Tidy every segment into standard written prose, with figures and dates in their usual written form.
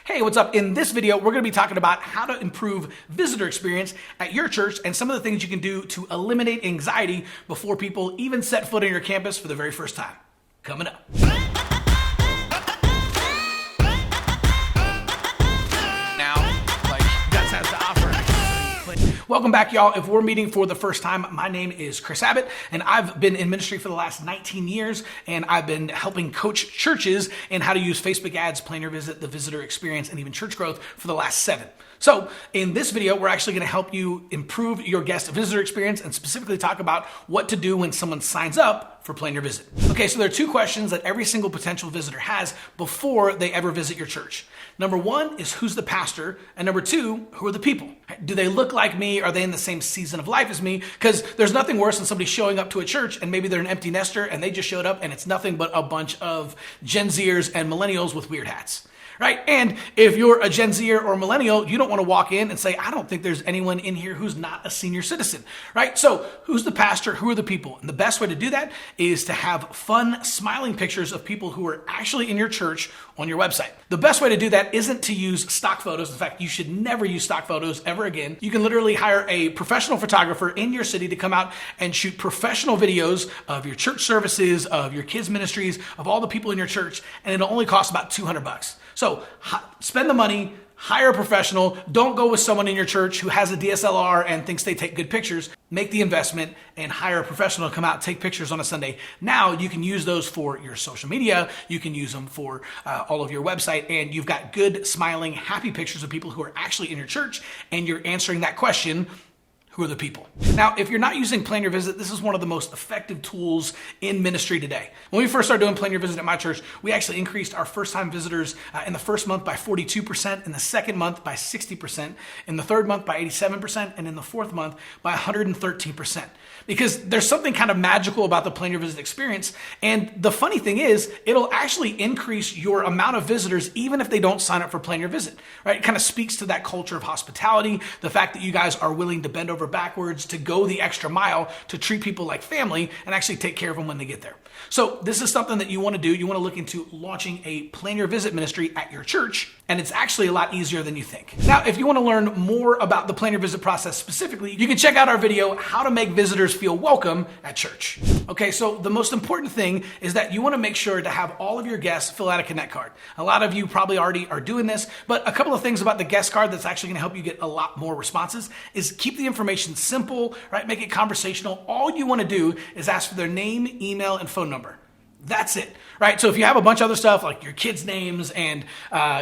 Hey, what's up? In this video, we're going to be talking about how to improve visitor experience at your church and some of the things you can do to eliminate anxiety before people even set foot on your campus for the very first time. Coming up. Welcome back, y'all. If we're meeting for the first time, my name is Chris Abbott, and I've been in ministry for the last 19 years, and I've been helping coach churches in how to use Facebook ads, plan your visit, the visitor experience, and even church growth for the last 7. So in this video, we're actually going to help you improve your guest visitor experience and specifically talk about what to do when someone signs up for Plan Your Visit. Okay, so there are 2 questions that every single potential visitor has before they ever visit your church. Number 1 is who's the pastor? And number 2, who are the people? Do they look like me? Are they in the same season of life as me? Because there's nothing worse than somebody showing up to a church and maybe they're an empty nester and they just showed up and it's nothing but a bunch of Gen Zers and millennials with weird hats. Right? And if you're a Gen Zer or millennial, you don't want to walk in and say, I don't think there's anyone in here who's not a senior citizen, right? So who's the pastor? Who are the people? And the best way to do that is to have fun, smiling pictures of people who are actually in your church on your website. The best way to do that isn't to use stock photos. In fact, you should never use stock photos ever again. You can literally hire a professional photographer in your city to come out and shoot professional videos of your church services, of your kids' ministries, of all the people in your church, and it'll only cost about $200. So spend the money, hire a professional. Don't go with someone in your church who has a DSLR and thinks they take good pictures. Make the investment and hire a professional to come out and take pictures on a Sunday. Now you can use those for your social media. You can use them for all of your website, and you've got good, smiling, happy pictures of people who are actually in your church, and you're answering that question, who are the people? Now, if you're not using Plan Your Visit, this is one of the most effective tools in ministry today. When we first started doing Plan Your Visit at my church, we actually increased our first-time visitors in the first month by 42%, in the second month by 60%, in the third month by 87%, and in the fourth month by 113%. Because there's something kind of magical about the Plan Your Visit experience. And the funny thing is, it'll actually increase your amount of visitors even if they don't sign up for Plan Your Visit, right? It kind of speaks to that culture of hospitality, the fact that you guys are willing to bend over backwards, to go the extra mile, to treat people like family and actually take care of them when they get there. So this is something that you want to do. You want to look into launching a Plan Your Visit ministry at your church, and it's actually a lot easier than you think. Now, if you want to learn more about the Plan Your Visit process specifically, you can check out our video, How to Make Visitors Feel Welcome at Church. Okay, so the most important thing is that you want to make sure to have all of your guests fill out a Connect card. A lot of you probably already are doing this, but a couple of things about the guest card that's actually going to help you get a lot more responses is keep the information simple, right? Make it conversational. All you want to do is ask for their name, email, and phone number. That's it, right? So if you have a bunch of other stuff like your kids' names and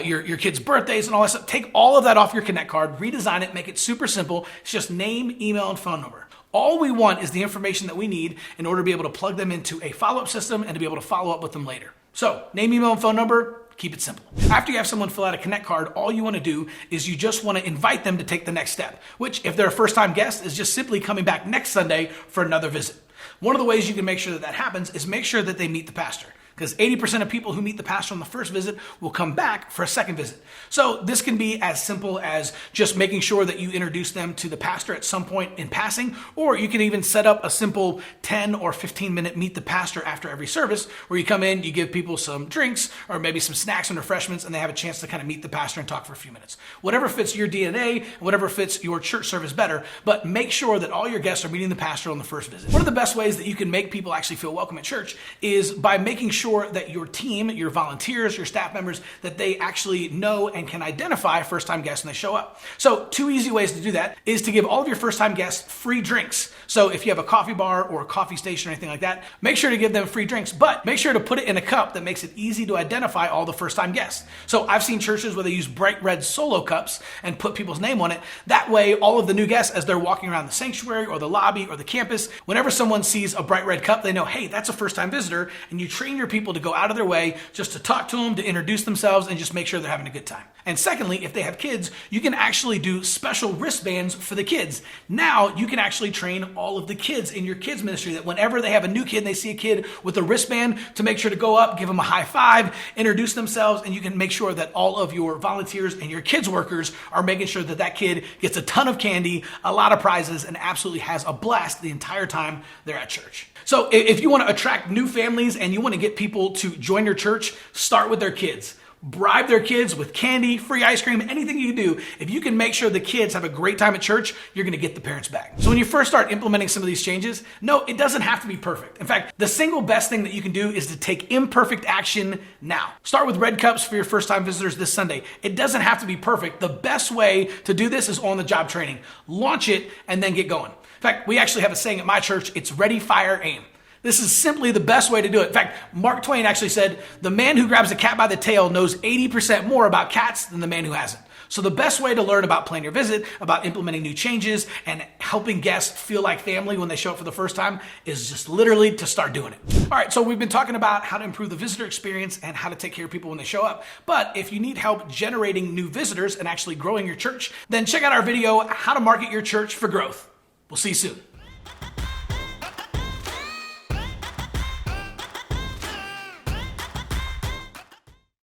your kids' birthdays and all that stuff, take all of that off your Connect card, redesign it, make it super simple. It's just name, email, and phone number. All we want is the information that we need in order to be able to plug them into a follow-up system and to be able to follow up with them later. So name, email, and phone number, keep it simple. After you have someone fill out a Connect card, all you want to do is you just want to invite them to take the next step, which if they're a first-time guest is just simply coming back next Sunday for another visit. One of the ways you can make sure that that happens is make sure that they meet the pastor. Because 80% of people who meet the pastor on the first visit will come back for a second visit. So this can be as simple as just making sure that you introduce them to the pastor at some point in passing, or you can even set up a simple 10 or 15 minute meet the pastor after every service where you come in, you give people some drinks or maybe some snacks and refreshments, and they have a chance to kind of meet the pastor and talk for a few minutes. Whatever fits your DNA, whatever fits your church service better, but make sure that all your guests are meeting the pastor on the first visit. One of the best ways that you can make people actually feel welcome at church is by making sure that your team, your volunteers, your staff members, that they actually know and can identify first-time guests when they show up. So 2 easy ways to do that is to give all of your first-time guests free drinks. So if you have a coffee bar or a coffee station or anything like that, make sure to give them free drinks, but make sure to put it in a cup that makes it easy to identify all the first-time guests. So I've seen churches where they use bright red Solo cups and put people's name on it. That way, all of the new guests, as they're walking around the sanctuary or the lobby or the campus, whenever someone sees a bright red cup, they know, hey, that's a first-time visitor, and you train your people to go out of their way just to talk to them, to introduce themselves, and just make sure they're having a good time. And secondly, if they have kids, you can actually do special wristbands for the kids. Now you can actually train all of the kids in your kids ministry that whenever they have a new kid and they see a kid with a wristband, to make sure to go up, give them a high five, introduce themselves, and you can make sure that all of your volunteers and your kids workers are making sure that that kid gets a ton of candy, a lot of prizes, and absolutely has a blast the entire time they're at church. So if you want to attract new families and you want to get people to join your church, start with their kids. bribe their kids with candy, free ice cream, anything you do. If you can make sure the kids have a great time at church, you're gonna get the parents back. So when you first start implementing some of these changes, no, it doesn't have to be perfect. In fact, the single best thing that you can do is to take imperfect action now. Start with red cups for your first time visitors this Sunday. It doesn't have to be perfect. The best way to do this is on the job training. Launch it and then get going. In fact, we actually have a saying at my church, it's ready, fire, aim. This is simply the best way to do it. In fact, Mark Twain actually said, the man who grabs a cat by the tail knows 80% more about cats than the man who hasn't. So the best way to learn about Plan Your Visit, about implementing new changes, and helping guests feel like family when they show up for the first time is just literally to start doing it. All right, so we've been talking about how to improve the visitor experience and how to take care of people when they show up. But if you need help generating new visitors and actually growing your church, then check out our video, How to Market Your Church for Growth. We'll see you soon.